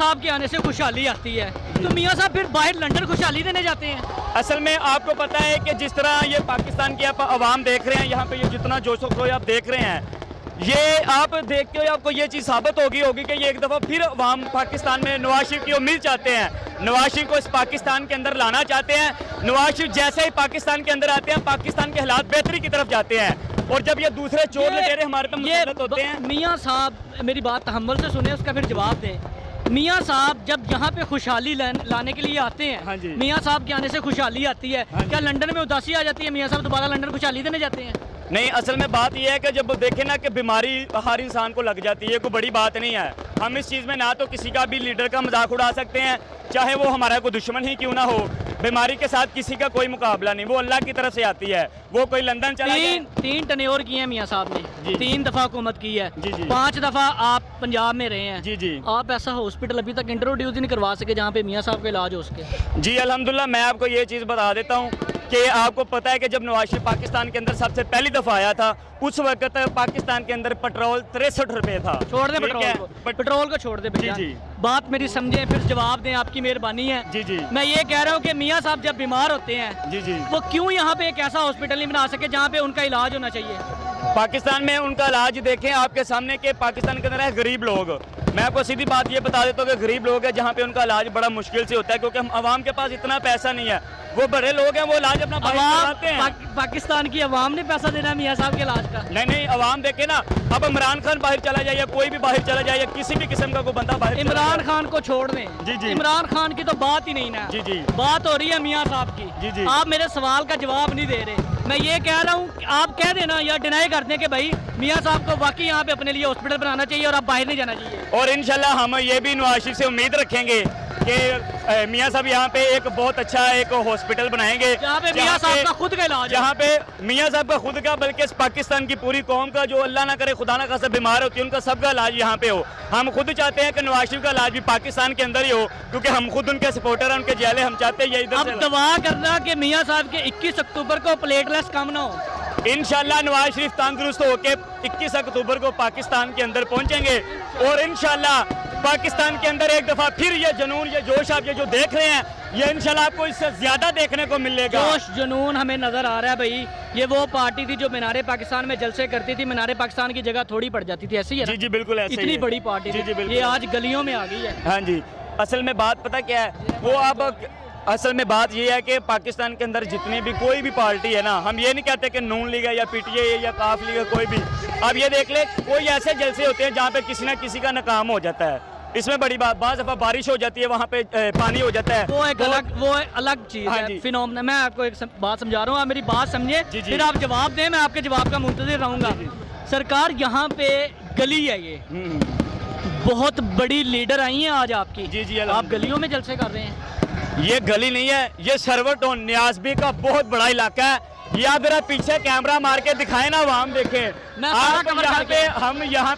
صاحب کے آنے سے خوشحالی آتی ہے تو میاں صاحب پھر باہر لندن خوشحالی دینے جاتے ہیں۔ اصل میں آپ کو پتہ ہے کہ جس طرح یہ پاکستان کی آپ عوام دیکھ رہے ہیں، یہاں پہ یہ جتنا جوش و خروش آپ دیکھ رہے ہیں، یہ آپ دیکھتے ہوئے آپ کو یہ چیز ثابت ہوگی کہ یہ ایک دفعہ پھر عوام پاکستان میں نواز شریف کی امید چاہتے ہیں، نواز شریف کو اس پاکستان کے اندر لانا چاہتے ہیں۔ نواز شریف جیسے ہی پاکستان کے اندر آتے ہیں، پاکستان کے حالات بہتری کی طرف جاتے ہیں، اور جب یہ دوسرے چور لٹیرے ہمارے پہ مسلط ہوتے ہیں۔ میاں صاحب میری بات تحمل سے سنیں، اس کا پھر جواب دیں۔ میاں صاحب جب یہاں پہ خوشحالی لانے کے لیے آتے ہیں، میاں صاحب کے آنے سے خوشحالی آتی ہے، کیا لندن میں اداسی آ جاتی ہے؟ میاں صاحب دوبارہ لندن خوشحالی دینے جاتے ہیں؟ نہیں، اصل میں بات یہ ہے کہ جب دیکھیں نا کہ بیماری ہر انسان کو لگ جاتی ہے، کوئی بڑی بات نہیں ہے۔ ہم اس چیز میں نہ تو کسی کا بھی لیڈر کا مذاق اڑا سکتے ہیں، چاہے وہ ہمارا کوئی دشمن ہی کیوں نہ ہو۔ بیماری کے ساتھ کسی کا کوئی مقابلہ نہیں، وہ اللہ کی طرف سے آتی ہے۔ وہ کوئی لندن چلا جائے، تین ٹنیور کی ہیں میاں صاحب نے، 3 دفعہ حکومت کی ہے، 5 دفعہ آپ پنجاب میں رہے ہیں۔ آپ ایسا ہاسپٹل ابھی تک انٹروڈیوس نہیں کروا سکے جہاں پہ میاں صاحب کا علاج ہو سکے؟ جی الحمدللہ، میں آپ کو یہ چیز بتا دیتا ہوں کہ آپ کو پتہ ہے کہ جب نواز شریف پاکستان کے اندر سب سے پہلی دفعہ آیا تھا، اس وقت پاکستان کے اندر پٹرول 63 روپے تھا۔ چھوڑ دیں پٹرول کو چھوڑ دیں بھیا، بات میری سمجھیں پھر جواب دیں، آپ کی مہربانی ہے۔ میں یہ کہہ رہا ہوں کہ میاں صاحب جب بیمار ہوتے ہیں وہ کیوں یہاں پہ ایک ایسا ہاسپٹل نہیں بنا سکے جہاں پہ ان کا علاج ہونا چاہیے؟ پاکستان میں ان کا علاج دیکھیں آپ کے سامنے کہ پاکستان کے اندر ہے غریب لوگ۔ میں آپ کو سیدھی بات یہ بتا دیتا ہوں کہ غریب لوگ ہیں جہاں پہ ان کا علاج بڑا مشکل سے ہوتا ہے، کیونکہ ہم عوام کے پاس اتنا پیسہ نہیں ہے۔ وہ بڑے لوگ ہیں، وہ علاج اپنا باہر کرواتے ہیں۔ پاکستان کی عوام نے پیسہ دینا ہے میاں صاحب کے علاج کا؟ نہیں، عوام دیکھیں نا، اب عمران خان باہر چلا جائے یا کوئی بھی باہر چلا جائے یا کسی بھی قسم کا کوئی بندہ باہر، عمران خان کو چھوڑ دیں، عمران خان کی تو بات ہی نہیں نا، بات ہو رہی ہے میاں صاحب کی۔ آپ میرے سوال کا جواب نہیں دے رہے۔ میں یہ کہہ رہا ہوں کہ آپ کہہ دینا یا ڈینائی کر دیں کہ بھائی میاں صاحب کو واقعی یہاں پہ اپنے لیے ہاسپٹل بنانا چاہیے اور آپ باہر نہیں جانا چاہیے۔ اور انشاءاللہ ہم یہ بھی نواز شریف سے امید رکھیں گے کہ میاں صاحب یہاں پہ ایک بہت اچھا ایک ہاسپٹل بنائیں گے جہاں پہ میاں صاحب کا خود کا علاج، جہاں پہ میاں صاحب کا خود کا بلکہ اس پاکستان کی پوری قوم کا، جو اللہ نہ کرے خدا نہ خاصا بیمار ہوتی ہے، ان کا سب کا علاج یہاں پہ ہو۔ ہم خود چاہتے ہیں کہ نواز شریف کا علاج بھی پاکستان کے اندر ہی ہو، کیونکہ ہم خود ان کے سپورٹر ہیں، ان کے جیلے ہم چاہتے ہیں یہ ادھر سے۔ اب دعا کرنا کہ میاں صاحب کے 21 اکتوبر کو پلیٹ لیس کم نہ ہو۔ انشاءاللہ نواز شریف تندرست ہو کے 21 اکتوبر کو پاکستان کے اندر پہنچیں گے، اور انشاءاللہ پاکستان کے اندر ایک دفعہ پھر یہ جنون، یہ جوش آپ یہ جو دیکھ رہے ہیں، یہ انشاءاللہ آپ کو اس سے زیادہ دیکھنے کو ملے گا۔ جوش جنون ہمیں نظر آ رہا ہے بھائی، یہ وہ پارٹی تھی جو مینار پاکستان میں جلسے کرتی تھی، مینار پاکستان کی جگہ تھوڑی پڑ جاتی تھی، ایسی ہے نا؟ جی بالکل ایسے ہی ہے، اتنی بڑی پارٹی تھی، یہ آج گلیوں میں آ گئی ہے۔ ہاں جی، اصل میں بات پتہ کیا ہے، وہ اب اصل میں بات یہ ہے کہ پاکستان کے اندر جتنی بھی کوئی بھی پارٹی ہے نا، ہم یہ نہیں کہتے کہ نون لیگ ہے یا پی ٹی اے یا کاف لیگ ہے، کوئی بھی، اب یہ دیکھ لے کوئی ایسے جلسے ہوتے ہیں جہاں پہ کسی نہ کسی کا ناکام ہو جاتا ہے۔ اس میں بڑی بات، بعض دفعہ بارش ہو جاتی ہے، وہاں پہ پانی ہو جاتا ہے، وہ ایک الگ چیز ہے، فینومنا۔ میں آپ کو ایک بات سمجھا رہا ہوں، آپ میری بات سمجھے، پھر آپ جواب دیں، میں آپ کے جواب کا منتظر رہوں گا۔ سرکار یہاں پہ گلی ہے، یہ بہت بڑی لیڈر آئی ہیں آج آپ کی، آپ گلیوں میں جلسے کر رہے ہیں؟ یہ گلی نہیں ہے، یہ سرور ٹاؤن نیازبی کا بہت بڑا علاقہ ہے۔ یہ آپ ذرا پیچھے کیمرہ مار کے دکھائیں نا، عوام دیکھیں۔ ہم یہاں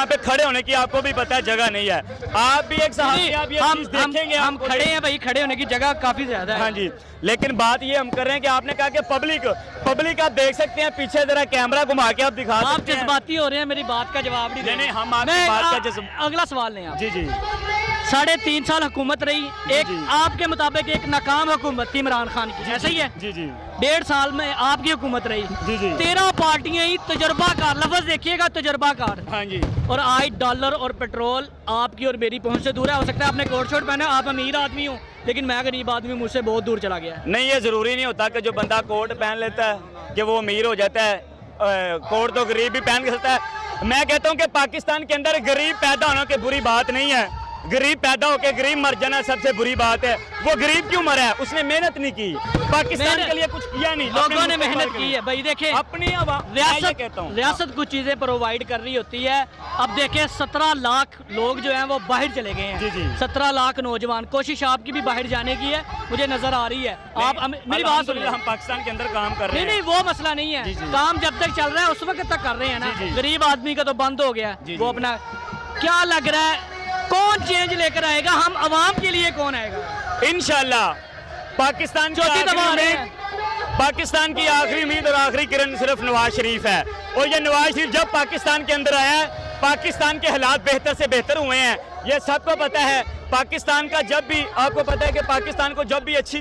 پہ کھڑے ہونے کی آپ کو بھی پتہ ہے جگہ نہیں ہے، آپ بھی ایک صحافی، آپ یہ چیز دیکھیں گے۔ ہم کھڑے ہیں بھائی، کھڑے ہونے کی جگہ کافی زیادہ ہے۔ ہاں جی، لیکن بات یہ ہم کر رہے ہیں کہ آپ نے کہا کہ پبلک آپ دیکھ سکتے ہیں، پیچھے ذرا کیمرہ گھما کے آپ دکھا سکتے ہیں۔ آپ جذباتی ہو رہے ہیں، میری بات کا جواب نہیں دیں۔ نہیں، ہم آپ کی بات کا جذب۔ اگلا سوال لیں آپ۔ جی 3.5 سال حکومت رہی، ایک آپ کے مطابق ایک ناکام حکومت تھی عمران خان کی، ایسا ہی ہے؟ 1.5 سال میں آپ کی حکومت رہی، 13 پارٹیاں ہی تجربہ کار، لفظ دیکھیے گا تجربہ کار، اور آج ڈالر اور پیٹرول آپ کی اور میری پہنچ سے دور ہے۔ ہو سکتا ہے آپ نے کوٹ شوٹ پہنا، آپ امیر آدمی ہوں، لیکن میں غریب آدمی مجھ سے بہت دور چلا گیا۔ نہیں، یہ ضروری نہیں ہوتا کہ جو بندہ کوٹ پہن لیتا ہے کہ وہ امیر ہو جاتا ہے، کوٹ تو غریب بھی پہن سکتا ہے۔ میں کہتا ہوں کہ پاکستان کے اندر غریب پیدا ہونا کوئی بری بات نہیں ہے، غریب پیدا ہو کے غریب مر جانا سب سے بری بات ہے۔ وہ غریب کیوں مرا ہے؟ اس نے محنت نہیں کی، پاکستان کے لیے کچھ کیا نہیں، لوگوں نے محنت کی ہے بھائی۔ دیکھیں اپنی ریاست کچھ چیزیں پرووائڈ کر رہی ہوتی ہے۔ اب دیکھیں 17 لاکھ لوگ جو ہیں وہ باہر چلے گئے ہیں، 17 لاکھ نوجوان، کوشش آپ کی بھی باہر جانے کی ہے، مجھے نظر آ رہی ہے۔ آپ میری بات سنیں، ہم پاکستان کے اندر کام کر رہے ہیں۔ نہیں، وہ مسئلہ نہیں ہے، کام جب تک چل رہا ہے اس وقت تک کر رہے ہیں نا۔ غریب آدمی کا تو بند ہو گیا، وہ اپنا کیا لگ رہا ہے کون چینج لے کر آئے گا؟ ہم عوام کے لیے کون آئے گا؟ انشاءاللہ پاکستان کی آخری امید اور آخری کرن صرف نواز شریف ہے، اور یہ نواز شریف جب پاکستان کے اندر آیا ہے، پاکستان کے حالات بہتر سے بہتر ہوئے ہیں۔ یہ سب کو پتہ ہے پاکستان کا جب بھی آپ کو پتہ ہے کہ پاکستان کو جب بھی اچھی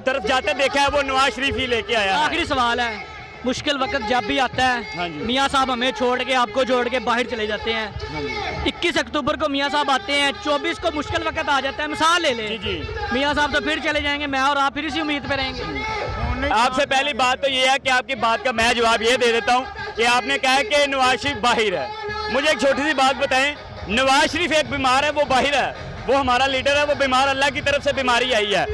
طرف جاتے دیکھا ہے وہ نواز شریف ہی لے کے آیا ہے. آخری سوال ہے, مشکل وقت جب بھی آتا ہے میاں صاحب ہمیں چھوڑ کے آپ کو چھوڑ کے باہر چلے جاتے ہیں. 21 اکتوبر کو میاں صاحب آتے ہیں, 24 کو مشکل وقت آ جاتا ہے, مثال لے لیں میاں صاحب تو پھر چلے جائیں گے, میں اور آپ پھر اسی امید پہ رہیں گے. آپ سے پہلی بات تو یہ ہے کہ آپ کی بات کا میں جواب یہ دے دیتا ہوں کہ آپ نے کہا کہ نواز شریف باہر ہے. مجھے ایک چھوٹی سی بات بتائیں, نواز شریف ایک بیمار ہے, وہ باہر ہے, وہ ہمارا لیڈر ہے, وہ بیمار, اللہ کی طرف سے بیماری آئی ہے.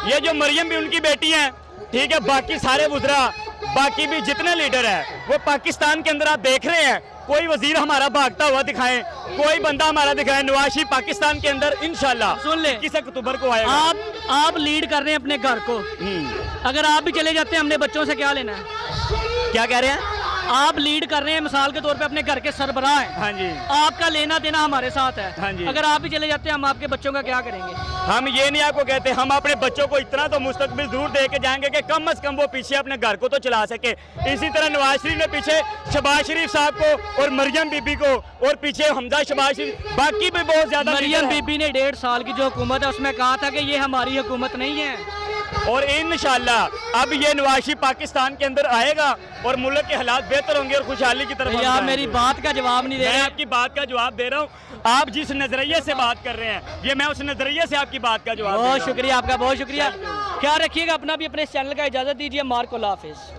یہ جو مریم بھی ان کی بیٹی ہیں, ٹھیک ہے, باقی سارے وزراء, باقی بھی جتنے لیڈر ہیں وہ پاکستان کے اندر آپ دیکھ رہے ہیں, کوئی وزیر ہمارا بھاگتا ہوا دکھائیں, کوئی بندہ ہمارا دکھائیں. نواز شریف پاکستان کے اندر انشاءاللہ سن لیں 21 اکتوبر کو آئے گا. آپ لیڈ کر رہے ہیں اپنے گھر کو, اگر آپ بھی چلے جاتے ہیں ہم نے بچوں سے کیا لینا ہے؟ کیا کہہ رہے ہیں؟ آپ لیڈ کر رہے ہیں مثال کے طور پہ اپنے گھر کے سربراہ ہیں, ہاں جی, آپ کا لینا دینا ہمارے ساتھ ہے, ہاں جی. اگر آپ بھی چلے جاتے ہیں ہم آپ کے بچوں کا کیا کریں گے؟ ہم یہ نہیں آپ کو کہتے, ہم اپنے بچوں کو اتنا تو مستقبل ضرور دے کے جائیں گے کہ کم از کم وہ پیچھے اپنے گھر کو تو چلا سکے. اسی طرح نواز شریف نے پیچھے شہباز شریف صاحب کو اور مریم بی بی کو, اور پیچھے حمزہ شہباز شریف, باقی بھی بہت زیادہ. مریم بی بی نے 1.5 سال کی جو حکومت ہے اس میں کہا تھا کہ یہ ہماری حکومت نہیں ہے, اور انشاءاللہ اب یہ نواز شریف پاکستان کے اندر آئے گا اور ملک کے حالات بہتر ہوں گے اور خوشحالی کی طرف. آپ میری بات کا جواب نہیں دے رہے. میں آپ کی بات کا جواب دے رہا ہوں, آپ جس نظریے سے بات کر رہے ہیں یہ میں اس نظریے سے آپ کی بات کا جواب دے رہا ہوں. بہت شکریہ آپ کا, بہت شکریہ. خیال رکھیے گا اپنا بھی, اپنے چینل کا اجازت دیجیے. مارک اللہ حافظ.